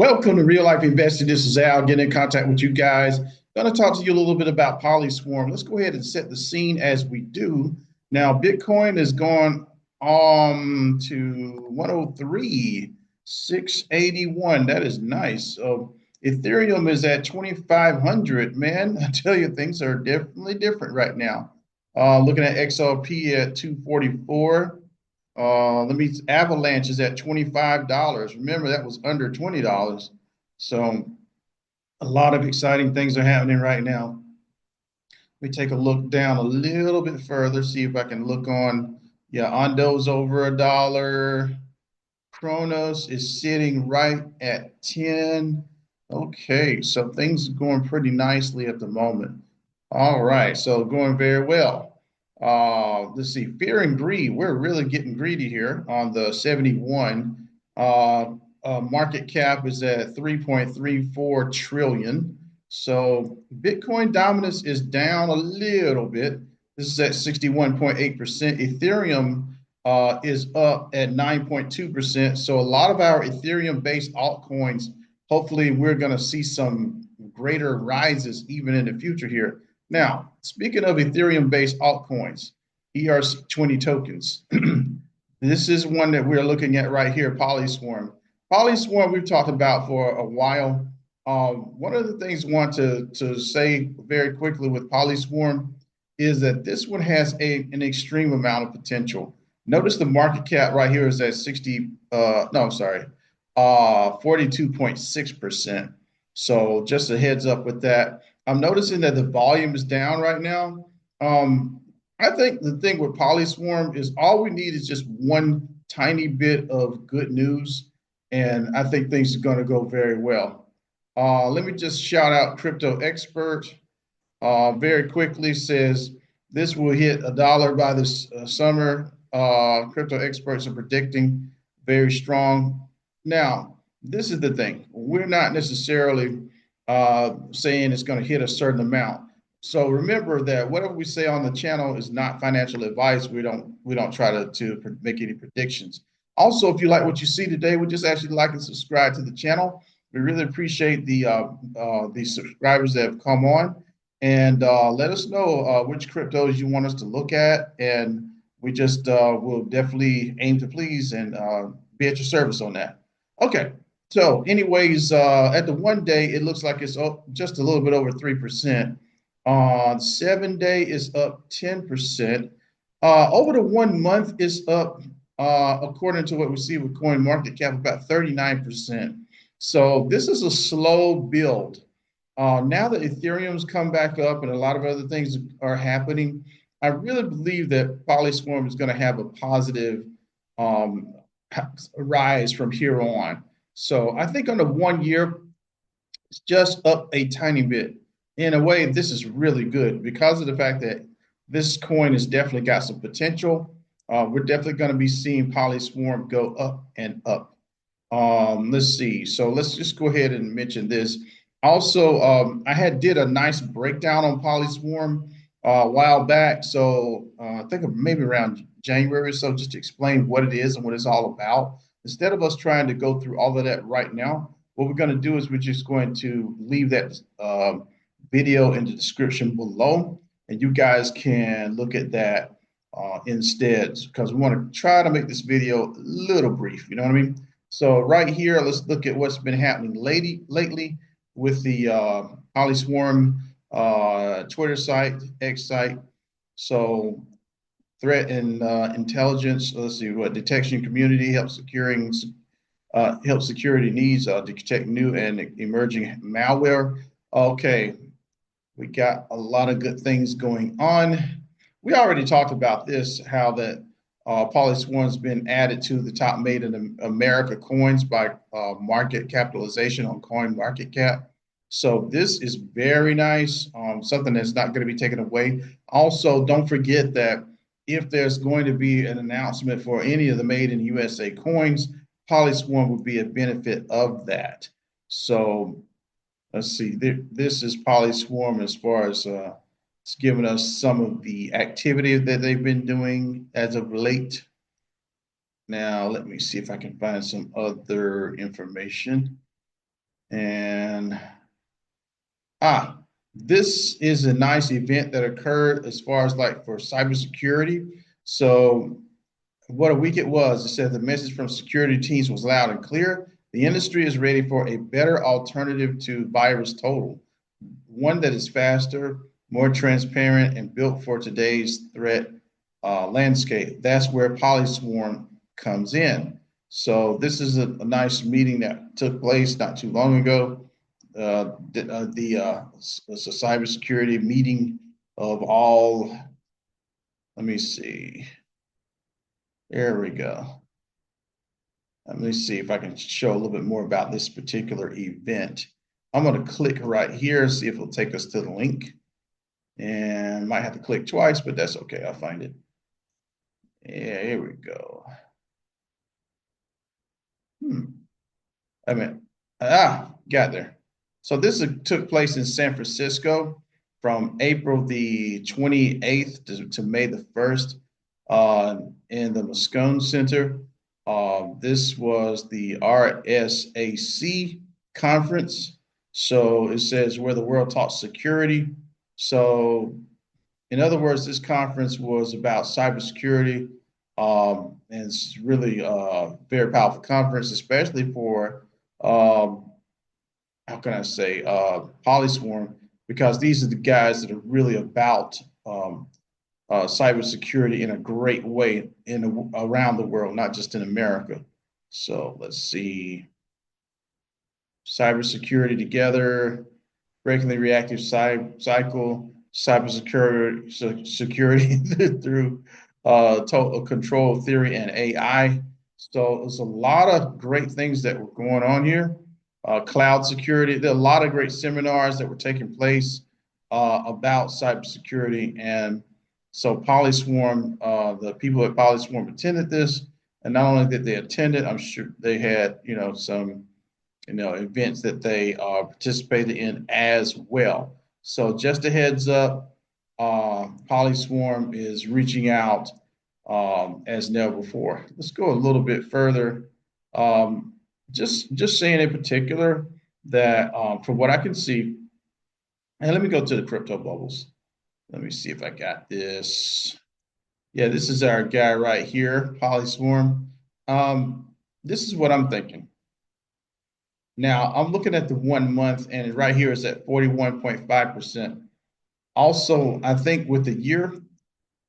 Welcome to Real Life Investing. This is Al getting in contact with you guys. Going to talk to you a little bit about Polyswarm. Let's go ahead and set the scene as we do. Now, Bitcoin is going to 103,681. That is nice. So Ethereum is at 2,500. Man, I tell you, things are definitely different right now. Looking at XRP at 244. Avalanche is at $25. Remember, that was under $20. So a lot of exciting things are happening right now. Let me take a look down a little bit further, see if I can look on. Yeah, Ondo's over $1. Kronos is sitting right at 10. Okay, so things are going pretty nicely at the moment. All right, so going very well. Let's see, fear and greed. We're really getting greedy here on the 71. Market cap is at 3.34 trillion. So Bitcoin dominance is down a little bit. This is at 61.8%. Ethereum is up at 9.2%. So a lot of our Ethereum-based altcoins, hopefully we're going to see some greater rises even in the future here. Now, speaking of Ethereum-based altcoins, ERC20 tokens, this is one that we're looking at right here, Polyswarm. Polyswarm we've talked about for a while. One of the things I want to say very quickly with Polyswarm is that this one has an extreme amount of potential. Notice the market cap right here is at 42.6%. So just a heads up with that. I'm noticing that the volume is down right now. I think the thing with Polyswarm is all we need is just one tiny bit of good news, and I think things are going to go very well. Let me just shout out Crypto Expert. Very quickly says this will hit $1 by this summer. Crypto experts are predicting very strong. Now, this is the thing. We're not necessarily saying it's going to hit a certain amount. So remember that whatever we say on the channel is not financial advice. We don't try to make any predictions. Also, if you like what you see today, we just actually like and subscribe to the channel. We really appreciate the subscribers that have come on, and let us know which cryptos you want us to look at, and we just will definitely aim to please and be at your service on that. Okay. So anyways, at the 1 day, it looks like it's up just a little bit over 3%. On 7 day, it's up 10%. Over the 1 month, it's up, according to what we see with CoinMarketCap, about 39%. So this is a slow build. Now that Ethereum's come back up and a lot of other things are happening, I really believe that Polyswarm is going to have a positive rise from here on. So I think on the 1 year, it's just up a tiny bit. In a way, this is really good because of the fact that this coin has definitely got some potential. We're definitely going to be seeing Polyswarm go up and up. Let's see. So let's just go ahead and mention this. Also, I did a nice breakdown on Polyswarm a while back. So I think maybe around January or so, just to explain what it is and what it's all about. Instead of us trying to go through all of that right now, what we're going to do is we're just going to leave that video in the description below, and you guys can look at that instead, because we want to try to make this video a little brief, you know what I mean? So right here, let's look at what's been happening lately with the Polyswarm Twitter site, X site. So threat and intelligence. Let's see what detection community help security needs to detect new and emerging malware. Okay, we got a lot of good things going on. We already talked about this, how that Polyswarm's been added to the top made in America coins by market capitalization on CoinMarketCap. So this is very nice, something that's not going to be taken away. Also, don't forget that if there's going to be an announcement for any of the made in USA coins, Polyswarm would be a benefit of that. So let's see, this is Polyswarm as far as it's giving us some of the activity that they've been doing as of late. Now, let me see if I can find some other information. And this is a nice event that occurred as far as like for cybersecurity. So what a week it was. It said the message from security teams was loud and clear. The industry is ready for a better alternative to VirusTotal, one that is faster, more transparent, and built for today's threat landscape. That's where Polyswarm comes in. So this is a nice meeting that took place not too long ago. It's a cybersecurity meeting of all. Let me see. There we go. Let me see if I can show a little bit more about this particular event. I'm going to click right here, see if it'll take us to the link. And might have to click twice, but that's okay. I'll find it. Yeah, here we go. Got there. So this took place in San Francisco from April the 28th to May the 1st in the Moscone Center. This was the RSAC conference. So it says where the world taught security. So in other words, this conference was about cybersecurity. And it's really a very powerful conference, especially for, how can I say, Polyswarm, because these are the guys that are really about cybersecurity in a great way around the world, not just in America. So let's see. Cybersecurity together, breaking the reactive cycle, cybersecurity through total control theory and AI. So there's a lot of great things that were going on here. Cloud security. There are a lot of great seminars that were taking place about cybersecurity. And so Polyswarm, the people at Polyswarm attended this. And not only did they attend it, I'm sure they had, some events that they participated in as well. So just a heads up, Polyswarm is reaching out as never before. Let's go a little bit further. Just saying in particular that from what I can see, and let me go to the crypto bubbles. Let me see if I got this. Yeah, this is our guy right here, Polyswarm. This is what I'm thinking. Now, I'm looking at the 1 month, and right here is at 41.5%. Also, I think with the year,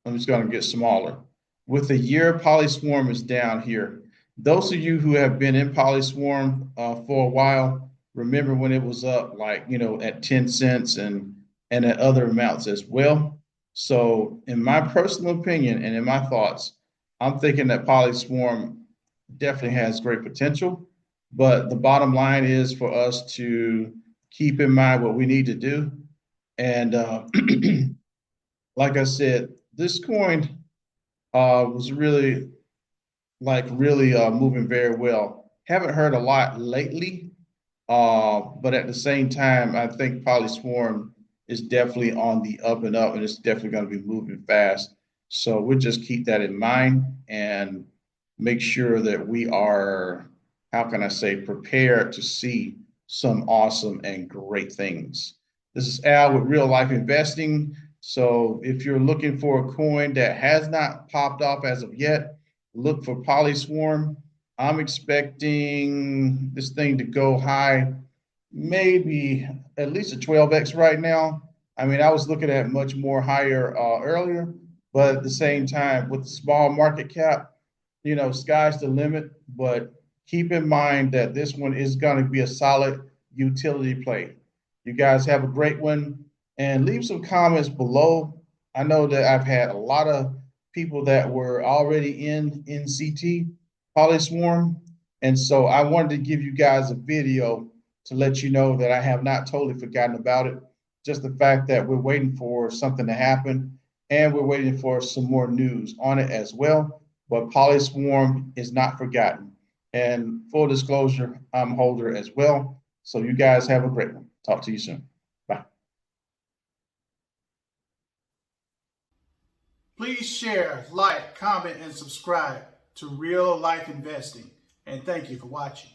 I'm just going to get smaller. With the year, Polyswarm is down here. Those of you who have been in Polyswarm for a while, remember when it was up like, at 10 cents and at other amounts as well. So in my personal opinion and in my thoughts, I'm thinking that Polyswarm definitely has great potential. But the bottom line is for us to keep in mind what we need to do. And like I said, this coin was really moving very well. Haven't heard a lot lately, but at the same time, I think Polyswarm is definitely on the up and up, and it's definitely going to be moving fast. So we'll just keep that in mind and make sure that we are, how can I say, prepared to see some awesome and great things. This is Al with Real Life Investing. So if you're looking for a coin that has not popped off as of yet, look for Polyswarm. I'm expecting this thing to go high, maybe at least a 12x right now. I mean, I was looking at much more higher earlier, but at the same time, with the small market cap, sky's the limit. But keep in mind that this one is going to be a solid utility play. You guys have a great one, and leave some comments below. I know that I've had a lot of people that were already in NCT Polyswarm, and so I wanted to give you guys a video to let you know that I have not totally forgotten about it. Just the fact that we're waiting for something to happen, and we're waiting for some more news on it as well. But Polyswarm is not forgotten. And full disclosure, I'm a holder as well. So you guys have a great one. Talk to you soon. Bye. Please share, like, comment, and subscribe to Real Life Investing. And thank you for watching.